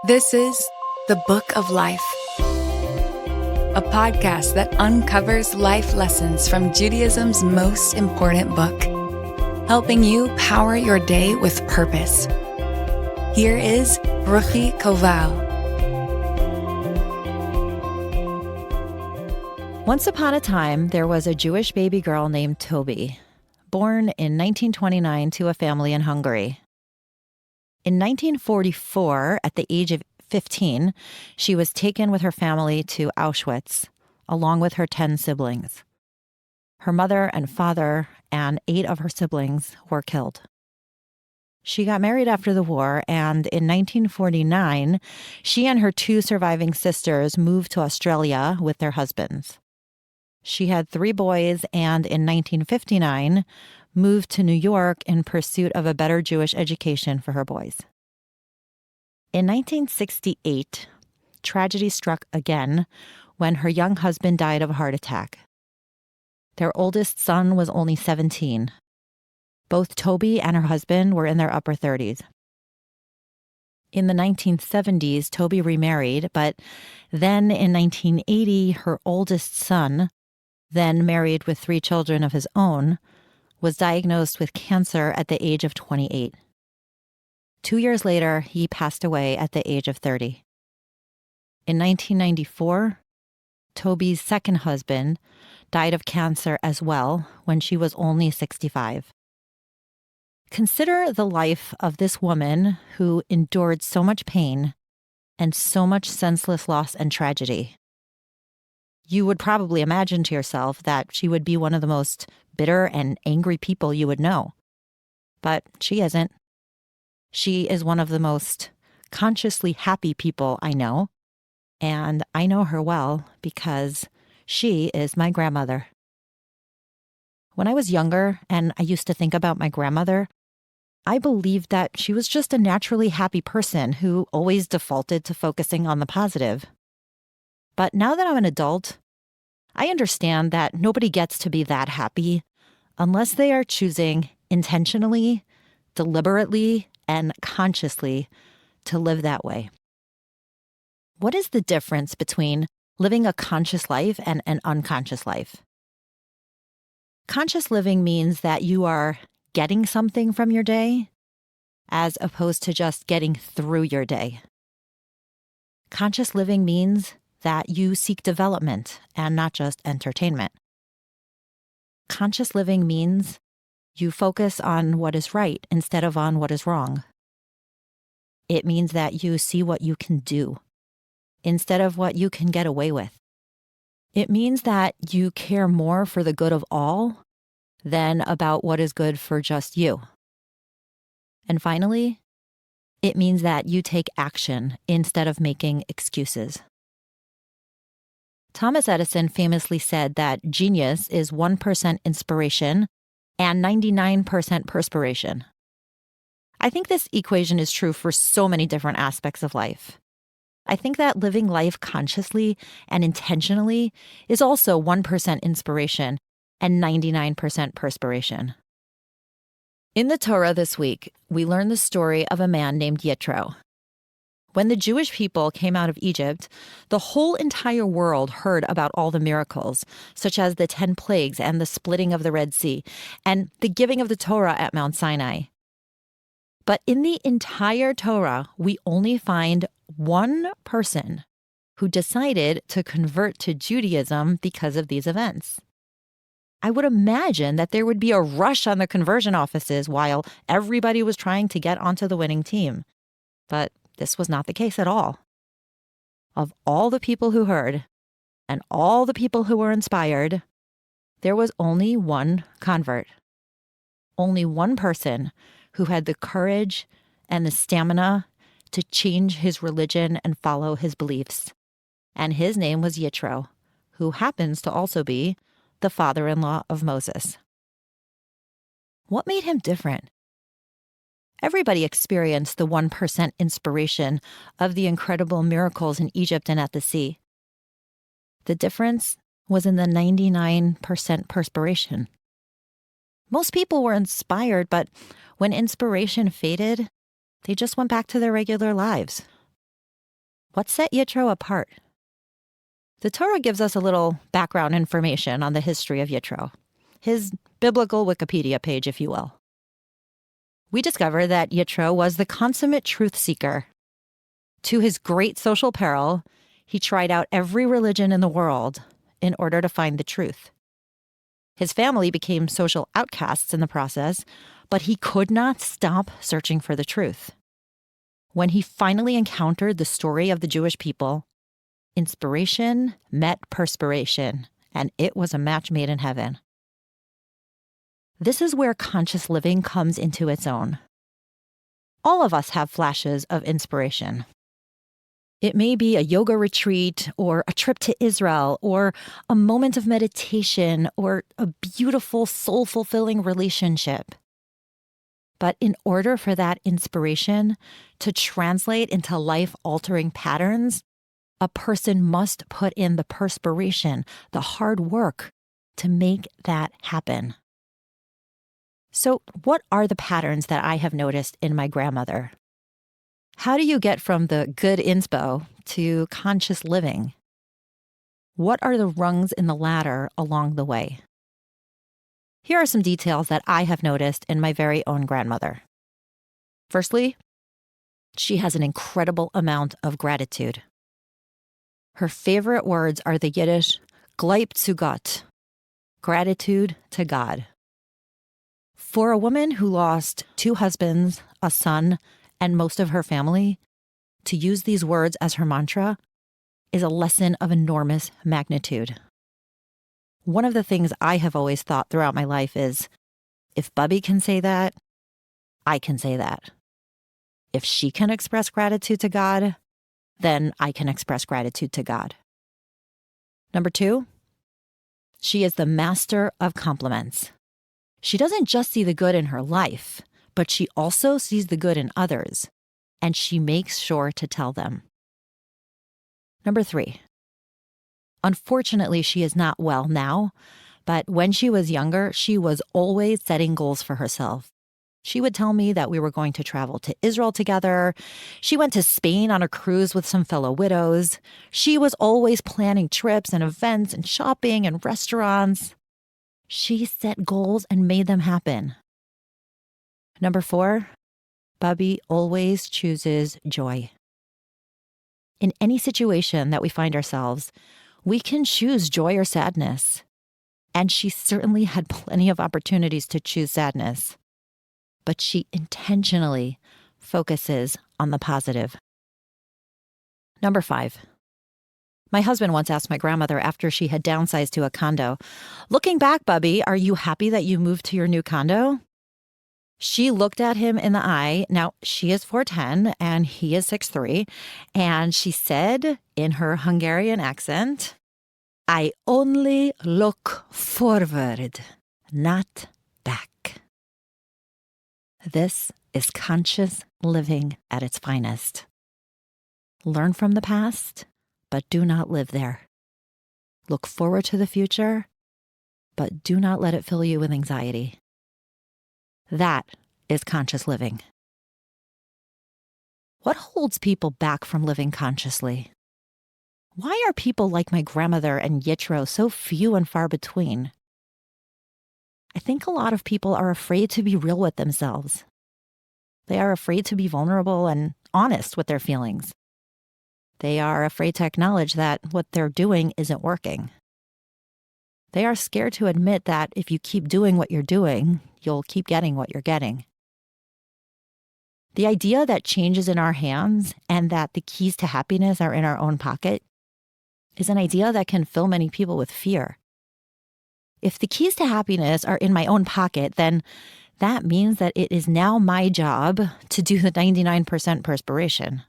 This is The Book of Life, a podcast that uncovers life lessons from Judaism's most important book, helping you power your day with purpose. Here is Ruchi Koval. Once upon a time, there was a Jewish baby girl named Toby, born in 1929 to a family in Hungary. In 1944, at the age of 15, she was taken with her family to Auschwitz, along with her 10 siblings. Her mother and father and 8 of her siblings were killed. She got married after the war, and in 1949, she and her 2 surviving sisters moved to Australia with their husbands. She had 3 boys, and in 1959, moved to New York in pursuit of a better Jewish education for her boys. In 1968, tragedy struck again when her young husband died of a heart attack. Their oldest son was only 17. Both Toby and her husband were in their upper 30s. In the 1970s, Toby remarried, but then in 1980, her oldest son, then married with 3 children of his own, was diagnosed with cancer at the age of 28. 2 years later, he passed away at the age of 30. In 1994, Toby's second husband died of cancer as well when she was only 65. Consider the life of this woman who endured so much pain and so much senseless loss and tragedy. You would probably imagine to yourself that she would be one of the most bitter and angry people you would know. But she isn't. She is one of the most consciously happy people I know, and I know her well because she is my grandmother. When I was younger and I used to think about my grandmother, I believed that she was just a naturally happy person who always defaulted to focusing on the positive. But now that I'm an adult, I understand that nobody gets to be that happy unless they are choosing intentionally, deliberately, and consciously to live that way. What is the difference between living a conscious life and an unconscious life? Conscious living means that you are getting something from your day as opposed to just getting through your day. Conscious living means that you seek development and not just entertainment. Conscious living means you focus on what is right instead of on what is wrong. It means that you see what you can do instead of what you can get away with. It means that you care more for the good of all than about what is good for just you. And finally, it means that you take action instead of making excuses. Thomas Edison famously said that genius is 1% inspiration and 99% perspiration. I think this equation is true for so many different aspects of life. I think that living life consciously and intentionally is also 1% inspiration and 99% perspiration. In the Torah this week, we learn the story of a man named Yitro. When the Jewish people came out of Egypt, the whole entire world heard about all the miracles, such as the 10 plagues and the splitting of the Red Sea, and the giving of the Torah at Mount Sinai. But in the entire Torah, we only find one person who decided to convert to Judaism because of these events. I would imagine that there would be a rush on the conversion offices while everybody was trying to get onto the winning team. But this was not the case at all. Of all the people who heard and all the people who were inspired, there was only one convert. Only one person who had the courage and the stamina to change his religion and follow his beliefs. And his name was Yitro, who happens to also be the father-in-law of Moses. What made him different? Everybody experienced the 1% inspiration of the incredible miracles in Egypt and at the sea. The difference was in the 99% perspiration. Most people were inspired, but when inspiration faded, they just went back to their regular lives. What set Yitro apart? The Torah gives us a little background information on the history of Yitro, his biblical Wikipedia page, if you will. We discover that Yitro was the consummate truth seeker. To his great social peril, he tried out every religion in the world in order to find the truth. His family became social outcasts in the process, but he could not stop searching for the truth. When he finally encountered the story of the Jewish people, inspiration met perspiration, and it was a match made in heaven. This is where conscious living comes into its own. All of us have flashes of inspiration. It may be a yoga retreat or a trip to Israel or a moment of meditation or a beautiful, soul-fulfilling relationship. But in order for that inspiration to translate into life-altering patterns, a person must put in the perspiration, the hard work to make that happen. So, what are the patterns that I have noticed in my grandmother? How do you get from the good inspo to conscious living? What are the rungs in the ladder along the way? Here are some details that I have noticed in my very own grandmother. Firstly, she has an incredible amount of gratitude. Her favorite words are the Yiddish "Gleib zu Gott," gratitude to God. For a woman who lost 2 husbands, a son, and most of her family, to use these words as her mantra is a lesson of enormous magnitude. One of the things I have always thought throughout my life is, if Bubby can say that, I can say that. If she can express gratitude to God, then I can express gratitude to God. Number 2, she is the master of compliments. She doesn't just see the good in her life, but she also sees the good in others, and she makes sure to tell them. Number 3, unfortunately, she is not well now, but when she was younger, she was always setting goals for herself. She would tell me that we were going to travel to Israel together. She went to Spain on a cruise with some fellow widows. She was always planning trips and events and shopping and restaurants. She set goals and made them happen. Number 4, Bubby always chooses joy. In any situation that we find ourselves, we can choose joy or sadness. And she certainly had plenty of opportunities to choose sadness. But she intentionally focuses on the positive. Number 5. My husband once asked my grandmother after she had downsized to a condo, "Looking back, Bubby, are you happy that you moved to your new condo?" She looked at him in the eye. Now, she is 4'10" and he is 6'3", and she said in her Hungarian accent, "I only look forward, not back." This is conscious living at its finest. Learn from the past, but do not live there. Look forward to the future, but do not let it fill you with anxiety. That is conscious living. What holds people back from living consciously? Why are people like my grandmother and Yitro so few and far between? I think a lot of people are afraid to be real with themselves. They are afraid to be vulnerable and honest with their feelings. They are afraid to acknowledge that what they're doing isn't working. They are scared to admit that if you keep doing what you're doing, you'll keep getting what you're getting. The idea that change is in our hands and that the keys to happiness are in our own pocket is an idea that can fill many people with fear. If the keys to happiness are in my own pocket, then that means that it is now my job to do the 99% perspiration.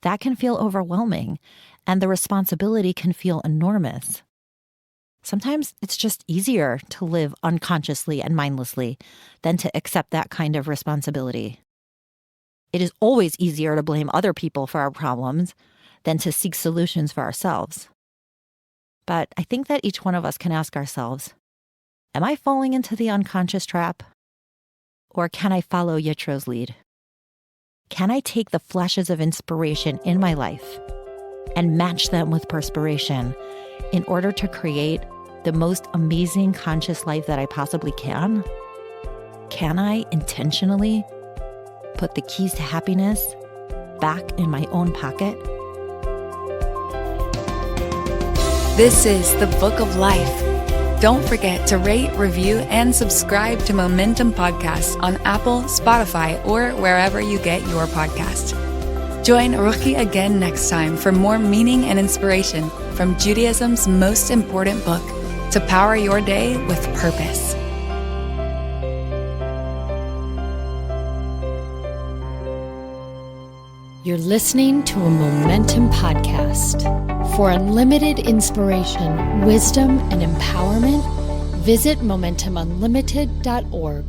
That can feel overwhelming, and the responsibility can feel enormous. Sometimes it's just easier to live unconsciously and mindlessly than to accept that kind of responsibility. It is always easier to blame other people for our problems than to seek solutions for ourselves. But I think that each one of us can ask ourselves, am I falling into the unconscious trap? Or can I follow Yitro's lead? Can I take the flashes of inspiration in my life and match them with perspiration in order to create the most amazing conscious life that I possibly can? Can I intentionally put the keys to happiness back in my own pocket? This is the Book of Life. Don't forget to rate, review, and subscribe to Momentum Podcasts on Apple, Spotify, or wherever you get your podcast. Join Ruchi again next time for more meaning and inspiration from Judaism's most important book, to power your day with purpose. You're listening to a Momentum Podcast. For unlimited inspiration, wisdom, and empowerment, visit MomentumUnlimited.org.